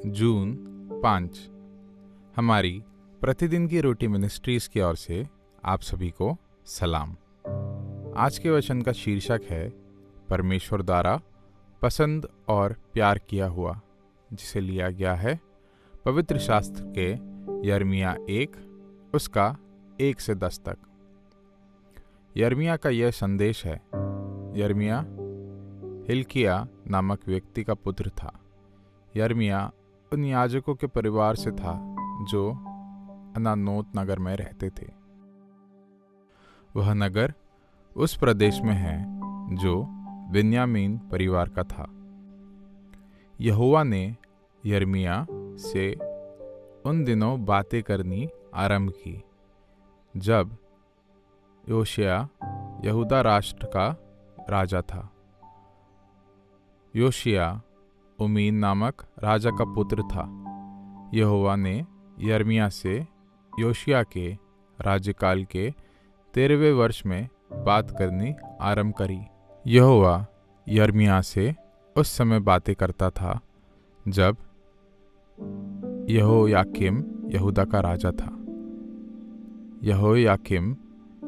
जून 5। हमारी प्रतिदिन की रोटी मिनिस्ट्रीज की ओर से आप सभी को सलाम। आज के वचन का शीर्षक है परमेश्वर द्वारा पसंद और प्यार किया हुआ, जिसे लिया गया है पवित्र शास्त्र के यिर्मयाह 1 उसका 1 से 10 तक। यिर्मयाह का यह संदेश है। यिर्मयाह हिल्किय्याह नामक व्यक्ति का पुत्र था। यिर्मयाह उन याजकों के परिवार से था जो अनानोत नगर में रहते थे। वह नगर उस प्रदेश में है जो बिन्यामीन परिवार का था। यहोवा ने यिर्मयाह से उन दिनों बातें करनी आरंभ की जब योशिय्याह यहूदा राष्ट्र का राजा था। योशिय्याह उम्मीन नामक राजा का पुत्र था। यहोवा ने यिर्मयाह से योशिय्याह के राज्यकाल के 13वें वर्ष में बात करनी आरंभ करी। यहोवा यिर्मयाह से उस समय बातें करता था जब यहोयाकीम यहूदा का राजा था। यहोयाकीम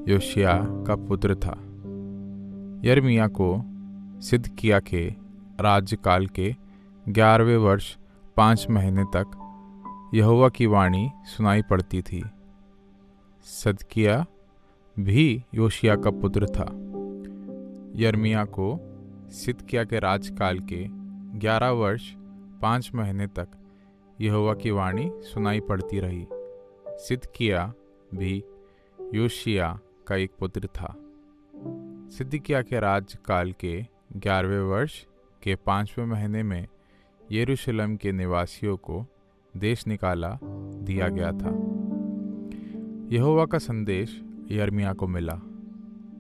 योशिय्याह का पुत्र था। यिर्मयाह को सिदकिय्याह के राज्यकाल के 11वें वर्ष 5 महीने तक यहोवा की वाणी सुनाई पड़ती थी। सिदकिय्याह भी योशिय्याह का पुत्र था। यिर्मयाह को सिदकिय्याह के राज्यकाल के 11 वर्ष 5 महीने तक यहोवा की वाणी सुनाई पड़ती रही। सिदकिय्याह भी योशिय्याह का एक पुत्र था। सिदकिय्याह के राज्यकाल के 11वें वर्ष के 5वें महीने में यरूशलेम के निवासियों को देश निकाला दिया गया था। यहोवा का संदेश यिर्मयाह को मिला।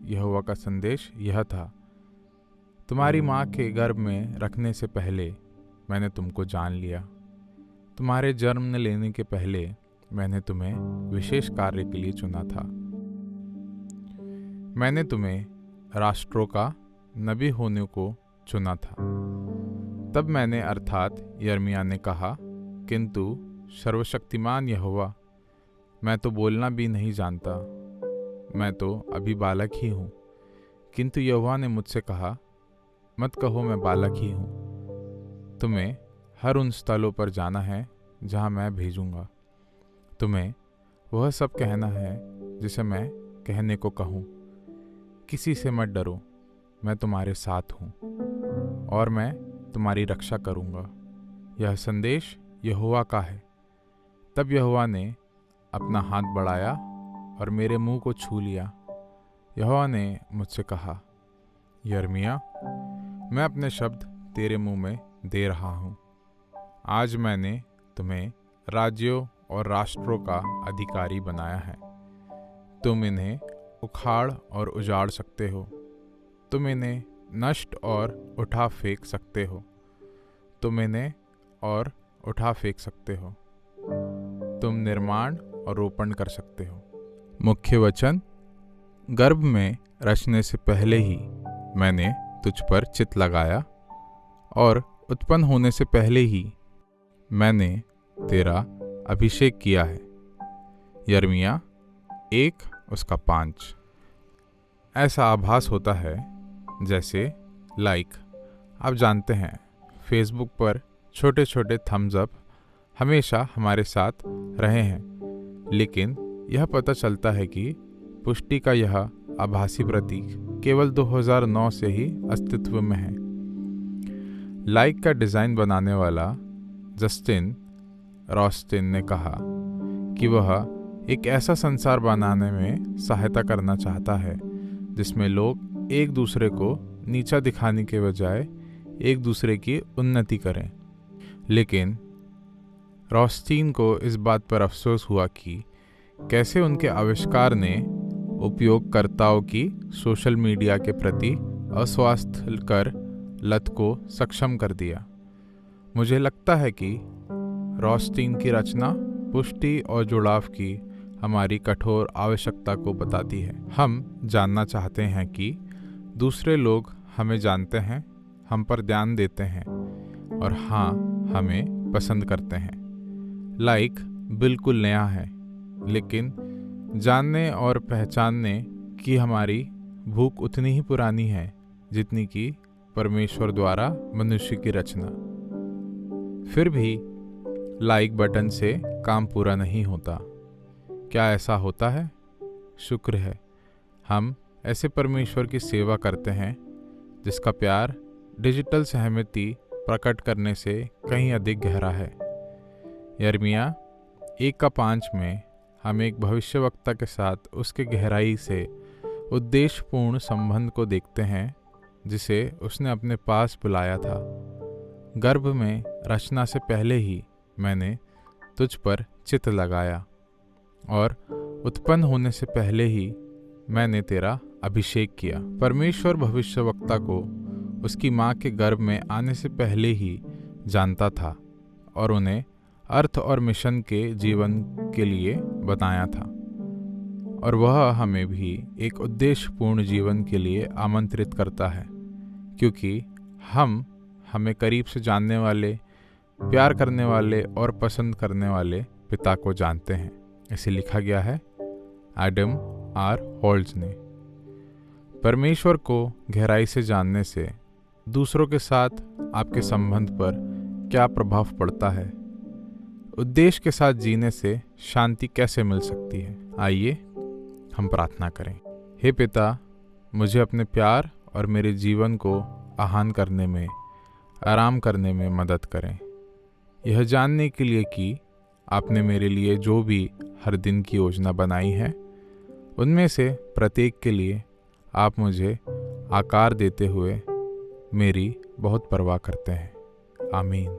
यहोवा का संदेश यह था, तुम्हारी माँ के गर्भ में रखने से पहले मैंने तुमको जान लिया। तुम्हारे जन्म लेने के पहले मैंने तुम्हें विशेष कार्य के लिए चुना था। मैंने तुम्हें राष्ट्रों का नबी होने को चुना था। तब मैंने अर्थात यिर्मयाह ने कहा, किंतु सर्वशक्तिमान यहोवा, मैं तो बोलना भी नहीं जानता, मैं तो अभी बालक ही हूँ। किंतु यहोवा ने मुझसे कहा, मत कहो मैं बालक ही हूँ। तुम्हें हर उन स्थलों पर जाना है जहाँ मैं भेजूँगा। तुम्हें वह सब कहना है जिसे मैं कहने को कहूँ। किसी से मत डरो, मैं तुम्हारे साथ हूँ और मैं तुम्हारी रक्षा करूँगा। यह संदेश यहोवा का है। तब यहोवा ने अपना हाथ बढ़ाया और मेरे मुंह को छू लिया। यहोवा ने मुझसे कहा, यिर्मयाह, मैं अपने शब्द तेरे मुंह में दे रहा हूँ। आज मैंने तुम्हें राज्यों और राष्ट्रों का अधिकारी बनाया है। तुम इन्हें उखाड़ और उजाड़ सकते हो। तुम इन्हें नष्ट और उठा फेंक सकते हो। तुम इन्हें और उठा फेंक सकते हो। तुम निर्माण और रोपण कर सकते हो। मुख्य वचन, गर्भ में रचने से पहले ही मैंने तुझ पर चित्त लगाया और उत्पन्न होने से पहले ही मैंने तेरा अभिषेक किया है। यिर्मयाह 1 उसका 5। ऐसा आभास होता है जैसे आप जानते हैं, फेसबुक पर छोटे छोटे थम्स अप हमेशा हमारे साथ रहे हैं, लेकिन यह पता चलता है कि पुष्टि का यह आभासी प्रतीक केवल 2009 से ही अस्तित्व में है। लाइक का डिज़ाइन बनाने वाला जस्टिन रॉस्टिन ने कहा कि वह एक ऐसा संसार बनाने में सहायता करना चाहता है जिसमें लोग एक दूसरे को नीचा दिखाने के बजाय एक दूसरे की उन्नति करें। लेकिन रॉस्टिन को इस बात पर अफसोस हुआ कि कैसे उनके आविष्कार ने उपयोगकर्ताओं की सोशल मीडिया के प्रति अस्वास्थ्यकर लत को सक्षम कर दिया। मुझे लगता है कि रॉस्टिन की रचना पुष्टि और जुड़ाव की हमारी कठोर आवश्यकता को बताती है। हम जानना चाहते हैं कि दूसरे लोग हमें जानते हैं, हम पर ध्यान देते हैं और हाँ, हमें पसंद करते हैं। लाइक बिल्कुल नया है, लेकिन जानने और पहचानने की हमारी भूख उतनी ही पुरानी है जितनी कि परमेश्वर द्वारा मनुष्य की रचना। फिर भी लाइक बटन से काम पूरा नहीं होता। क्या ऐसा होता है? शुक्र है, हम ऐसे परमेश्वर की सेवा करते हैं जिसका प्यार डिजिटल सहमति प्रकट करने से कहीं अधिक गहरा है। यिर्मयाह 1:5 में हम एक भविष्यवक्ता के साथ उसके गहराई से उद्देश्यपूर्ण संबंध को देखते हैं जिसे उसने अपने पास बुलाया था। गर्भ में रचना से पहले ही मैंने तुझ पर चित्त लगाया और उत्पन्न होने से पहले ही मैंने तेरा अभिषेक किया। परमेश्वर भविष्यवक्ता को उसकी माँ के गर्भ में आने से पहले ही जानता था और उन्हें अर्थ और मिशन के जीवन के लिए बताया था, और वह हमें भी एक उद्देश्यपूर्ण जीवन के लिए आमंत्रित करता है, क्योंकि हम हमें करीब से जानने वाले, प्यार करने वाले और पसंद करने वाले पिता को जानते हैं। इसे लिखा गया है एडम आर होल्ड्स ने। परमेश्वर को गहराई से जानने से दूसरों के साथ आपके संबंध पर क्या प्रभाव पड़ता है? उद्देश्य के साथ जीने से शांति कैसे मिल सकती है? आइए हम प्रार्थना करें। हे पिता, मुझे अपने प्यार और मेरे जीवन को आहान करने में, आराम करने में मदद करें, यह जानने के लिए कि आपने मेरे लिए जो भी हर दिन की योजना बनाई है उनमें से प्रत्येक के लिए आप मुझे आकार देते हुए मेरी बहुत परवाह करते हैं। आमीन।